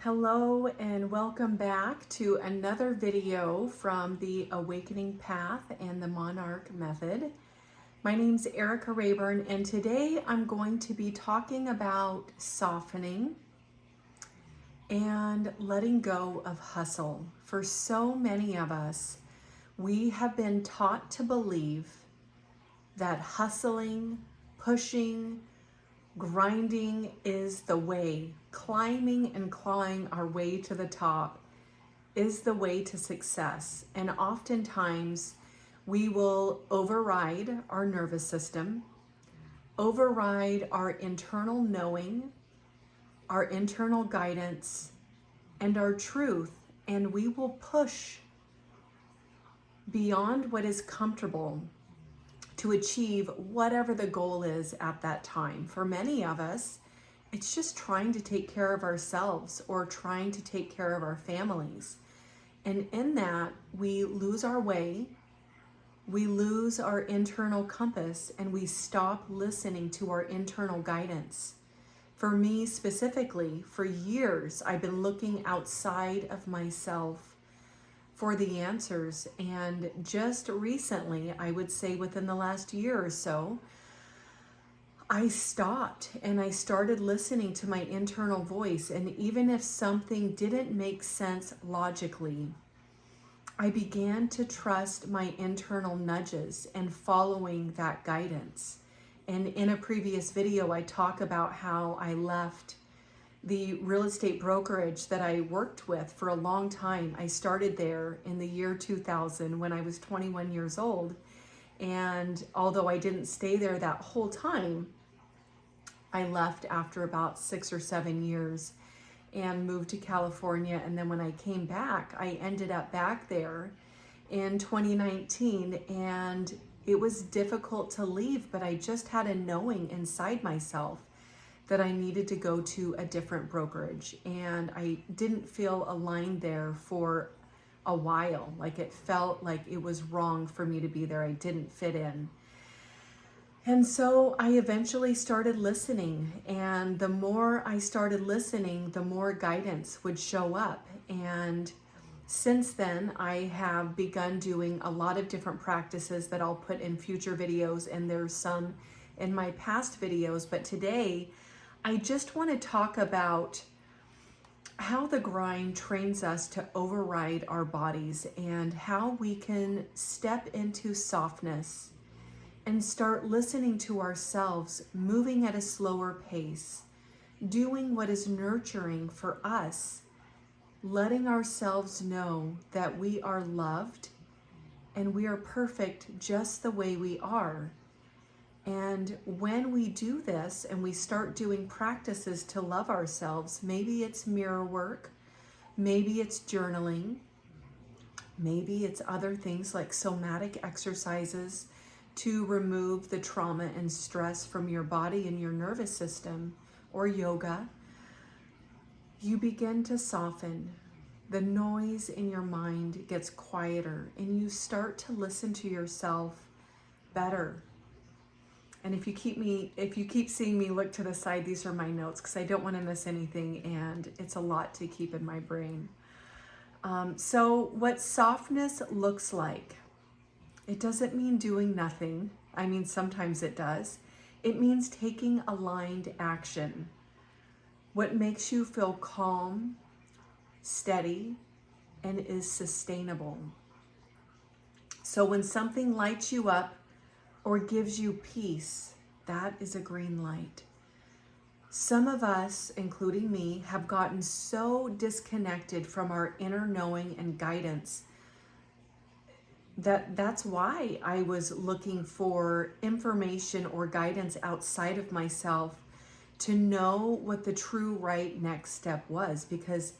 Hello and welcome back to another video from the Awakening Path and the Monarch Method. My name's Erika and today I'm going to be talking about softening and letting go of hustle. For so many of us, we have been taught to believe that hustling, pushing, grinding is the way. Climbing and clawing our way to the top is the way to success. And oftentimes we will override our nervous system, override our internal knowing, our internal guidance, and our truth, and we will push beyond what is comfortable to achieve whatever the goal is at that time. For many of us, it's just trying to take care of ourselves or trying to take care of our families. And in that, we lose our way, we lose our internal compass, and we stop listening to our internal guidance. For me specifically, for years, I've been looking outside of myself for the answers. And just recently, I would say within the last year or so, I stopped and I started listening to my internal voice. And even if something didn't make sense logically, I began to trust my internal nudges and following that guidance. And in a previous video, I talk about how I left the real estate brokerage that I worked with for a long time. I started there in the year 2000 when I was 21 years old. And although I didn't stay there that whole time, I left after about 6 or 7 years and moved to California. And then when I came back, I ended up back there in 2019. And it was difficult to leave, but I just had a knowing inside myself that I needed to go to a different brokerage. And I didn't feel aligned there for a while. Like it felt like it was wrong for me to be there. I didn't fit in. And so I eventually started listening. And the more I started listening, the more guidance would show up. And since then, I have begun doing a lot of different practices that I'll put in future videos. And there's some in my past videos. But today, I just want to talk about how the grind trains us to override our bodies and how we can step into softness and start listening to ourselves, moving at a slower pace, doing what is nurturing for us, letting ourselves know that we are loved and we are perfect just the way we are. And when we do this and we start doing practices to love ourselves, maybe it's mirror work, maybe it's journaling, maybe it's other things like somatic exercises to remove the trauma and stress from your body and your nervous system, or yoga, you begin to soften. The noise in your mind gets quieter and you start to listen to yourself better. And if you keep seeing me look to the side, these are my notes because I don't want to miss anything, and it's a lot to keep in my brain. So what softness looks like, it doesn't mean doing nothing. I mean, sometimes it does. It means taking aligned action. What makes you feel calm, steady, and is sustainable. So when something lights you up, or gives you peace, that is a green light. Some of us, including me, have gotten so disconnected from our inner knowing and guidance that's why I was looking for information or guidance outside of myself to know what the true right next step was, because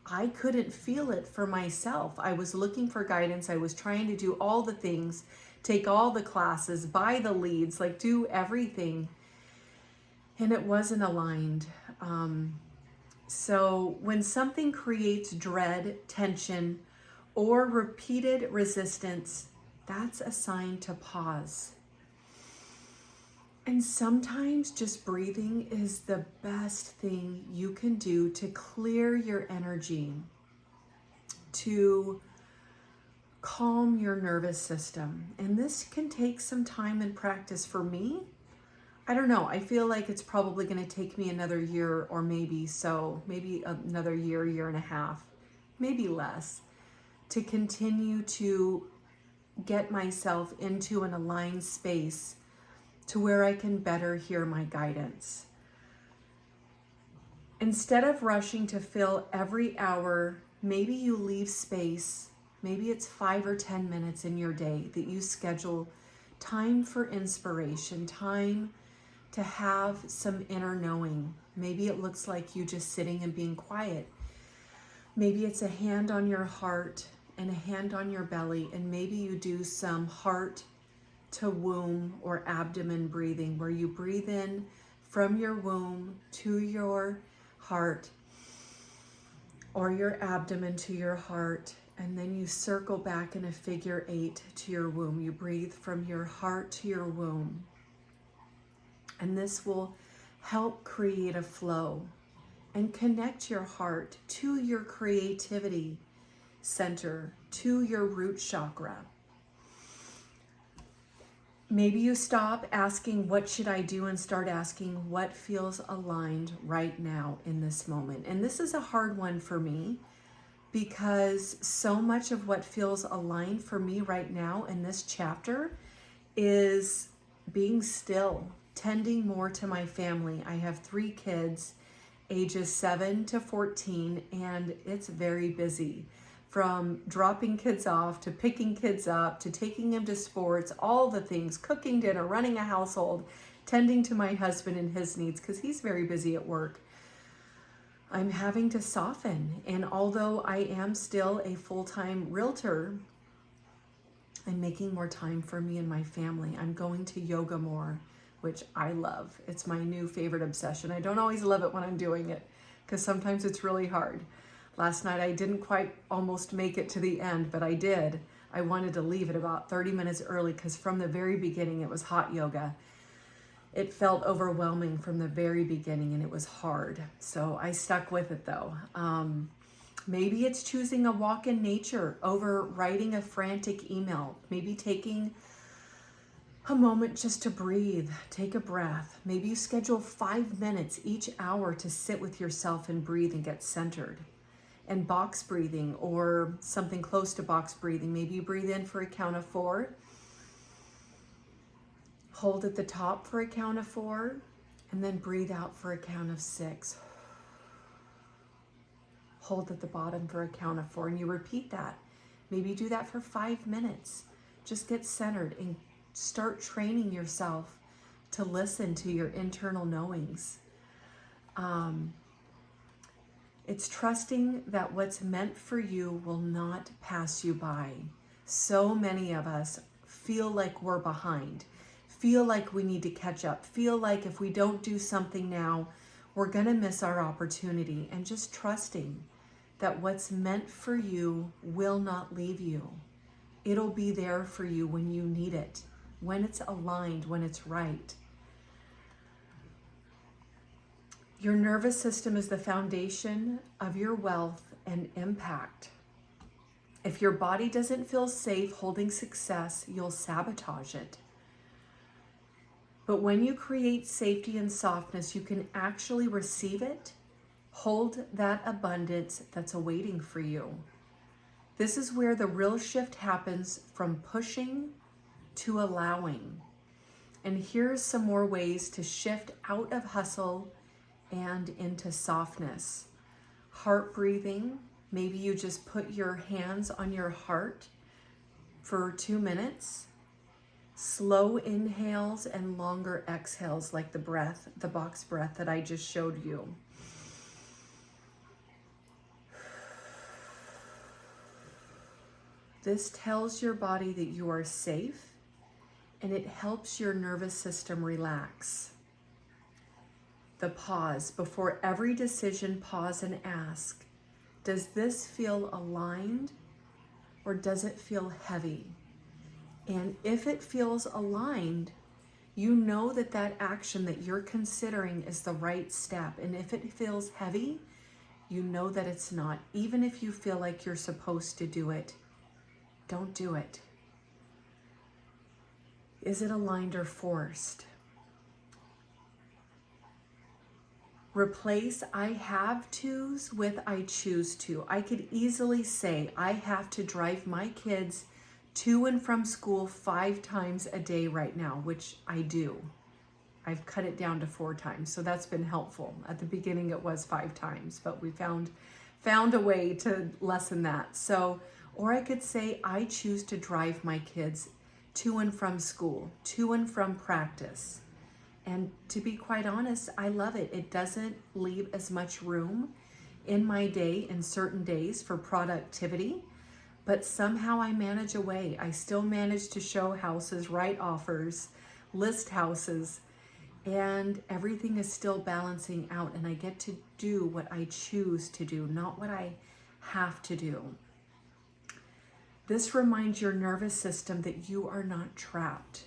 I couldn't feel it for myself. I was looking for guidance. I was trying to do all the things, take all the classes, buy the leads, like do everything. And it wasn't aligned. So when something creates dread, tension, or repeated resistance, that's a sign to pause. And sometimes just breathing is the best thing you can do to clear your energy, to calm your nervous system. And this can take some time and practice. For me, I don't know, I feel like it's probably going to take me another year, or maybe another year, year and a half, maybe less, to continue to get myself into an aligned space to where I can better hear my guidance. Instead of rushing to fill every hour, maybe you leave space. Maybe it's 5 or 10 minutes in your day that you schedule time for inspiration, time to have some inner knowing. Maybe it looks like you just sitting and being quiet. Maybe it's a hand on your heart and a hand on your belly, and maybe you do some heart to womb or abdomen breathing, where you breathe in from your womb to your heart, or your abdomen to your heart, and then you circle back in a figure 8 to your womb. You breathe from your heart to your womb. And this will help create a flow and connect your heart to your creativity center, to your root chakra. Maybe you stop asking, what should I do, and start asking, what feels aligned right now in this moment? And this is a hard one for me, because so much of what feels aligned for me right now in this chapter is being still, tending more to my family. I have 3 kids, ages 7 to 14, and it's very busy. From dropping kids off, to picking kids up, to taking them to sports, all the things, cooking dinner, running a household, tending to my husband and his needs, because he's very busy at work. I'm having to soften. And although I am still a full-time realtor, I'm making more time for me and my family. I'm going to yoga more, which I love. It's my new favorite obsession. I don't always love it when I'm doing it, because sometimes it's really hard. Last night I didn't quite almost make it to the end, but I did. I wanted to leave it about 30 minutes early, because from the very beginning it was hot yoga. It felt overwhelming from the very beginning, and it was hard. So I stuck with it though. Maybe it's choosing a walk in nature over writing a frantic email. Maybe taking a moment just to breathe, take a breath. Maybe you schedule 5 minutes each hour to sit with yourself and breathe and get centered. And box breathing, or something close to box breathing. Maybe you breathe in for a count of 4. Hold at the top for a count of 4, and then breathe out for a count of 6. Hold at the bottom for a count of 4, and you repeat that. Maybe you do that for 5 minutes. Just get centered and start training yourself to listen to your internal knowings. It's trusting that what's meant for you will not pass you by. So many of us feel like we're behind, feel like we need to catch up, feel like if we don't do something now, we're going to miss our opportunity. And just trusting that what's meant for you will not leave you. It'll be there for you when you need it, when it's aligned, when it's right. Your nervous system is the foundation of your wealth and impact. If your body doesn't feel safe holding success, you'll sabotage it. But when you create safety and softness, you can actually receive it, hold that abundance that's awaiting for you. This is where the real shift happens, from pushing to allowing. And here's some more ways to shift out of hustle and into softness. Heart breathing. Maybe you just put your hands on your heart for 2 minutes. Slow inhales and longer exhales, like the breath, the box breath that I just showed you. This tells your body that you are safe, and it helps your nervous system relax. The pause. Before every decision, pause and ask, does this feel aligned, or does it feel heavy? And if it feels aligned, You know that that action that you're considering is the right step. And if it feels heavy, you know that it's not. Even if you feel like you're supposed to do it, don't do it. Is it aligned or forced? Replace I have to's with I choose to. I could easily say I have to drive my kids to and from school 5 times a day right now, which I do. I've cut it down to 4 times, so that's been helpful. At the beginning it was 5 times, but we found a way to lessen that. So, or I could say I choose to drive my kids to and from school, to and from practice. And to be quite honest, I love it. It doesn't leave as much room in my day in certain days for productivity, but somehow I manage a way. I still manage to show houses, write offers, list houses, and everything is still balancing out, and I get to do what I choose to do, not what I have to do. This reminds your nervous system that you are not trapped.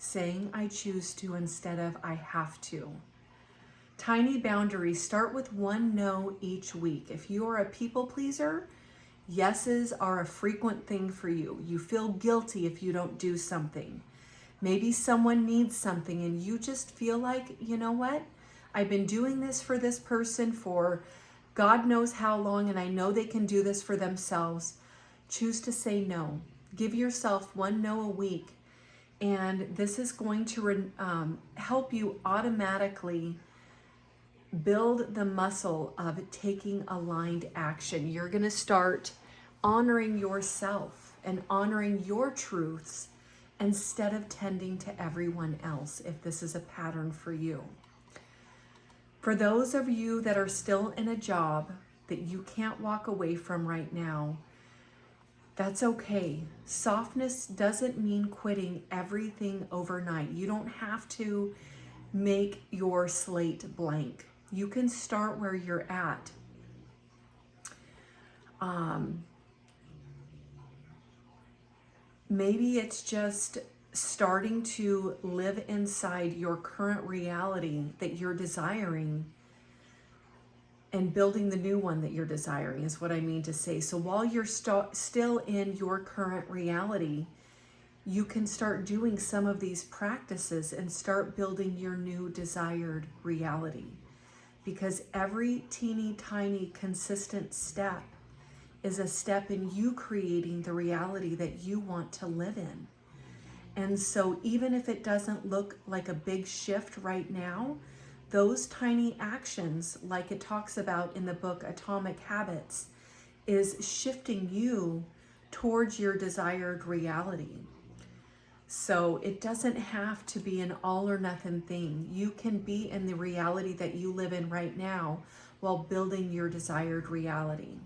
Saying I choose to instead of I have to. Tiny boundaries. Start with 1 no each week. If you are a people pleaser, yeses are a frequent thing for you. You feel guilty if you don't do something. Maybe someone needs something and you just feel like, you know what? I've been doing this for this person for God knows how long, and I know they can do this for themselves. Choose to say no. Give yourself 1 no a week. And this is going to help you automatically build the muscle of taking aligned action. You're going to start honoring yourself and honoring your truths instead of tending to everyone else, if this is a pattern for you. For those of you that are still in a job that you can't walk away from right now, that's okay. Softness doesn't mean quitting everything overnight. You don't have to make your slate blank. You can start where you're at. Maybe it's just starting to live inside your current reality that you're desiring and building the new one that you're desiring is what I mean to say. So while you're still in your current reality, you can start doing some of these practices and start building your new desired reality. Because every teeny tiny consistent step is a step in you creating the reality that you want to live in. And so even if it doesn't look like a big shift right now, those tiny actions, like it talks about in the book Atomic Habits, is shifting you towards your desired reality. So it doesn't have to be an all or nothing thing. You can be in the reality that you live in right now while building your desired reality.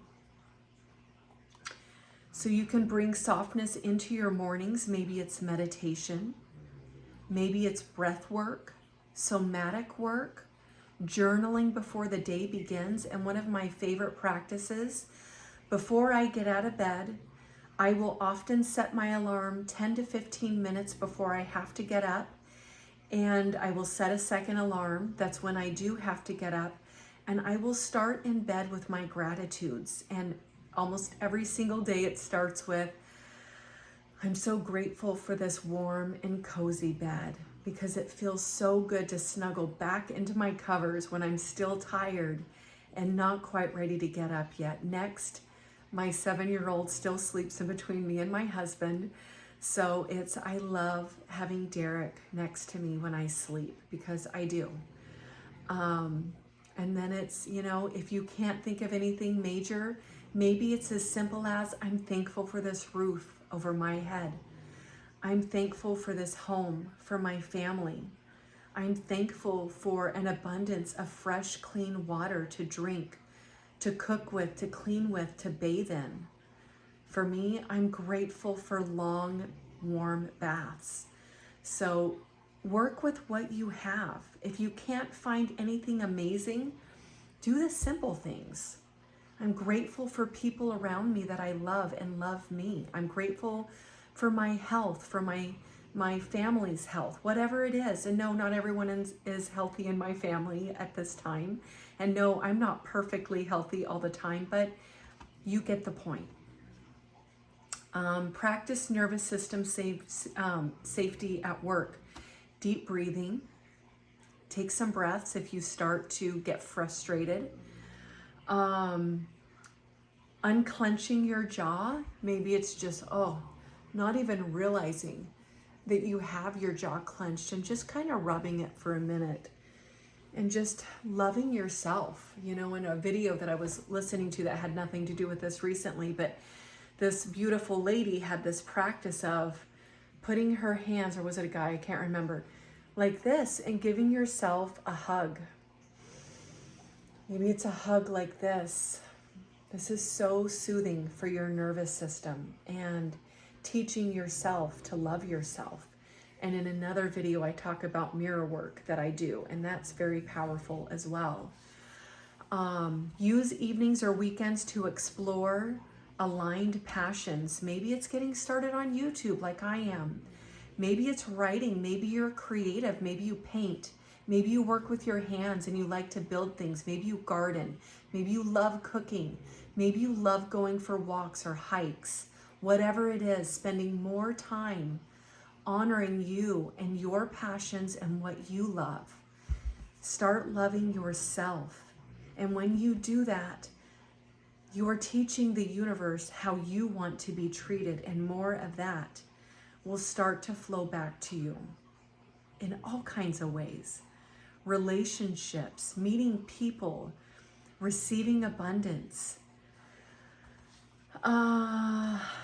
So you can bring softness into your mornings. Maybe it's meditation. Maybe it's breath work, somatic work, journaling before the day begins. And one of my favorite practices, before I get out of bed, I will often set my alarm 10 to 15 minutes before I have to get up. And I will set a second alarm. That's when I do have to get up. And I will start in bed with my gratitudes. And almost every single day it starts with, I'm so grateful for this warm and cozy bed, because it feels so good to snuggle back into my covers when I'm still tired and not quite ready to get up yet. Next, my 7-year-old still sleeps in between me and my husband. So I love having Derek next to me when I sleep, because I do. And then it's, if you can't think of anything major, maybe it's as simple as, I'm thankful for this roof over my head. I'm thankful for this home, for my family. I'm thankful for an abundance of fresh, clean water to drink, to cook with, to clean with, to bathe in. For me, I'm grateful for long, warm baths. So work with what you have. If you can't find anything amazing, do the simple things. I'm grateful for people around me that I love and love me. I'm grateful for my health, for my my family's health, whatever it is. And no, not everyone is healthy in my family at this time. And no, I'm not perfectly healthy all the time, but you get the point. Practice nervous system safety at work. Deep breathing. Take some breaths if you start to get frustrated. Unclenching your jaw. Maybe it's just, not even realizing that you have your jaw clenched and just kind of rubbing it for a minute and just loving yourself. You know, in a video that I was listening to that had nothing to do with this recently, but this beautiful lady had this practice of putting her hands, or was it a guy? I can't remember, like this, and giving yourself a hug. Maybe it's a hug like this. This is so soothing for your nervous system and teaching yourself to love yourself. And in another video, I talk about mirror work that I do, and that's very powerful as well. Use evenings or weekends to explore aligned passions. Maybe it's getting started on YouTube like I am. Maybe it's writing. Maybe you're creative. Maybe you paint. Maybe you work with your hands and you like to build things. Maybe you garden. Maybe you love cooking. Maybe you love going for walks or hikes. Whatever it is, spending more time honoring you and your passions and what you love. Start loving yourself. And when you do that, you're teaching the universe how you want to be treated, and more of that will start to flow back to you in all kinds of ways. Relationships, meeting people, receiving abundance.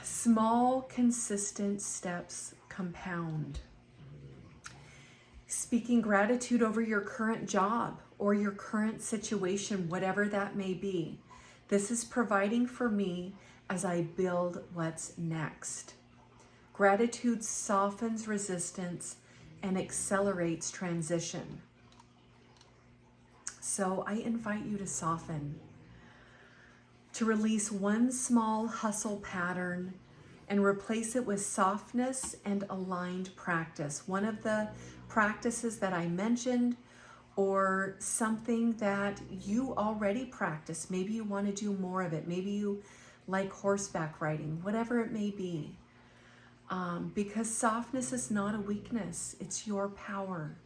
Small, consistent steps compound. Speaking gratitude over your current job or your current situation, whatever that may be. This is providing for me as I build what's next. Gratitude softens resistance and accelerates transition. So I invite you to soften, to release one small hustle pattern and replace it with softness and aligned practice. One of the practices that I mentioned, or something that you already practice. Maybe you want to do more of it. Maybe you like horseback riding, whatever it may be. Because softness is not a weakness, it's your power.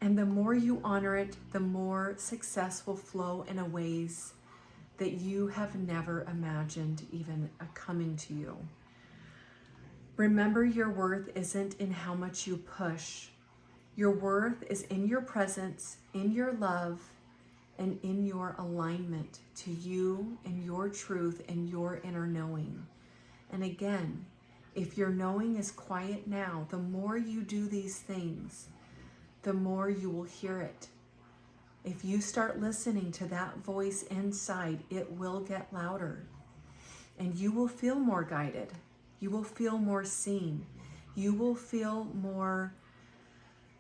And the more you honor it, the more success will flow in a ways that you have never imagined even coming to you. Remember, your worth isn't in how much you push. Your worth is in your presence, in your love, and in your alignment to you and your truth and your inner knowing. And again, if your knowing is quiet now, the more you do these things, the more you will hear it. If you start listening to that voice inside, it will get louder. And you will feel more guided. You will feel more seen. You will feel more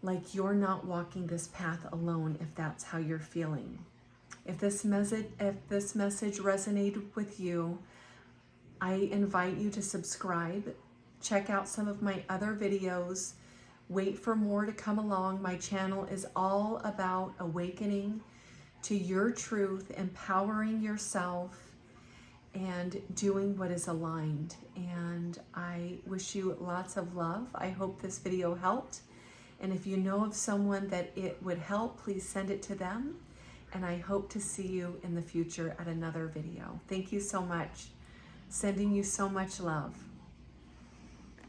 like you're not walking this path alone if that's how you're feeling. If this message resonated with you, I invite you to subscribe. Check out some of my other videos. Wait for more to come along. My channel is all about awakening to your truth, empowering yourself, and doing what is aligned. And I wish you lots of love. I hope this video helped. And if you know of someone that it would help, please send it to them. And I hope to see you in the future at another video. Thank you so much. Sending you so much love.